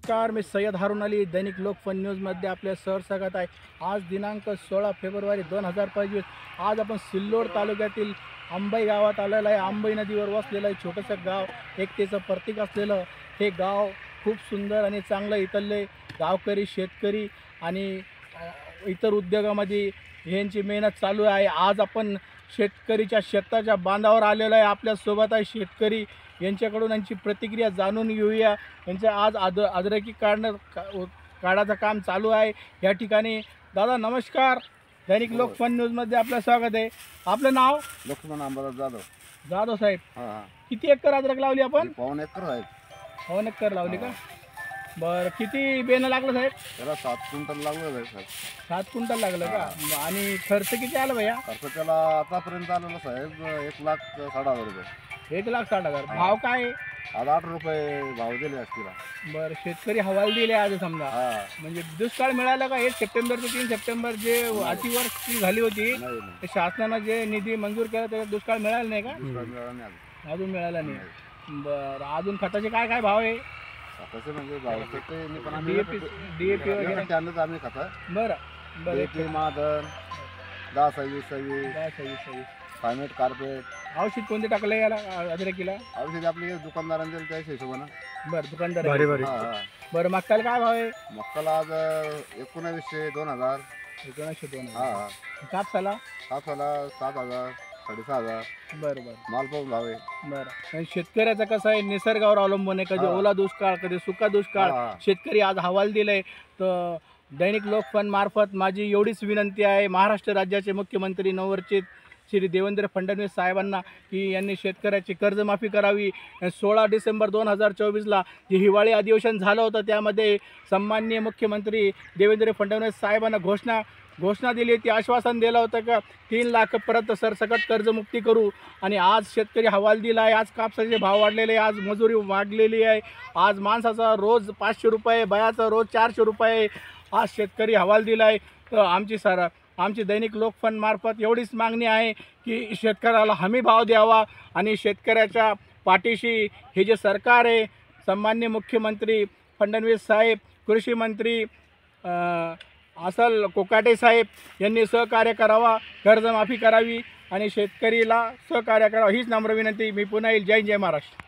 नमस्कार, मी सय्यद हारून अली दैनिक लोकफन न्यूजमध्ये आपले स्वागत आहे। आज दिनांक 16 फेब्रुवारी 2025। आज आपण सिल्लोड तालुक्यातील अंबई गावात आलेलं आहे। अंबई नदीवर वसलेलं आहे छोटंसं गाव, एकतेचं प्रतीक असलेलं हे गाव खूप सुंदर आणि चांगलं। इथले गावकरी, शेतकरी आणि इतर उद्योगामध्ये यांची मेहनत चालू आहे। आज आपण शेतकरीच्या शेताच्या बांधावर आलेलो आहे। आपल्यासोबत आहे शेतकरी, यांच्याकडून यांची प्रतिक्रिया जाणून घेऊया। यांचं आज अद्रकी काढाचं काम चालू आहे या ठिकाणी। दादा नमस्कार, दैनिक लोकफन न्यूजमध्ये आपलं स्वागत आहे। आपलं नाव? लक्ष्मण अंबादास जाधव। जाधव साहेब, हां, किती एकर अद्रक लावली आपण? पाऊण एकर आहे। पाऊण एकर लावली का? बरं, किती बेणं लागलं साहेब? त्याला 7 क्विंटल लागलं आहे साहेब। 7 क्विंटल लागलं का? आणि खर्च किती आला भैया? खर्च त्याला आतापर्यंत आलेला साहेब 1,60,000 रुपये। 1,60,000। भाव काय आहे? आज 8 रुपये भाव दिले असतील। बरं, शेतकरी हवाल दिले आज समजा। हां, म्हणजे दुष्काळ मिळाला का? 1 सप्टेंबर ते 3 सप्टेंबर जे अतिवृष्टी झाली होती, नाही ते शासनानं जे निधी मंजूर केला त्याचा दुष्काळ मिळाला नाही का? दुष्काळ मिळाला नाही अजून। अजून मिळाला नाही। बरं, अजून खताचे काय काय भाव आहे? खताचे म्हणजे भाव ते पण आम्ही DAP वगैरे? त्यानंच आम्ही खाता बरं बरं, DAP मादन 10-26 26 फायमेट कार्पेट। औषध कोणते टाकलं याला अद्रकीला? औषध आपले दुकानदारांनी दिले त्याच हिशोबानं। बरं, दुकानदार हां, बरं, मक्काला काय भाव आहे? मक्काला आज 1900 2000। 1902। हां, कापसाला? कापसाला 7,000 6,500। बरं बरं माल पाहून भाव आहे। बरं, आणि शेतकऱ्याचं कसं आहे, निसर्गावर अवलंबून आहे। कधी हा. ओला दुष्काळ, कधी सुका दुष्काळ। हा. शेतकरी आज हवाल दिलाय। तर दैनिक लोकफन मार्फत माझी एवढीच विनंती आहे महाराष्ट्र राज्याचे मुख्यमंत्री नवरचित श्री देवेंद्र फडणवीस साहेबांना की यांनी शेतकऱ्याची कर्जमाफी करावी। 16 डिसेंबर 2024ला जे हिवाळी अधिवेशन झालं होतं, त्यामध्ये सन्माननीय मुख्यमंत्री देवेंद्र फडणवीस साहेबांना घोषणा दिली होती, आश्वासन दिलं होतं का 3 लाखपर्यंत सरसकट कर्जमुक्ती करू। आणि आज शेतकरी हवाल दिला आहे। आज कापसाचे भाव वाढलेले आहे, आज मजुरी वाढलेली आहे, आज माणसाचा रोज 500 रुपये, बयाचा रोज 400 रुपये आज शेतकरी हवाल दिला आहे। तर आमची दैनिक लोकफन मार्फत एवढीच मागणी आहे की शेतकऱ्याला हमी भाव द्यावा आणि शेतकऱ्याच्या पाठीशी हे जे सरकार आहे, सन्माननीय मुख्यमंत्री फडणवीस साहेब, कृषी मंत्री असल कोकाटे साहेब यांनी सहकार्य करावा, कर्जमाफी करावी आणि शेतकरीला सहकार्य करावं, हीच नम्र विनंती। मी पुन्हा येईल। जय जय महाराष्ट्र।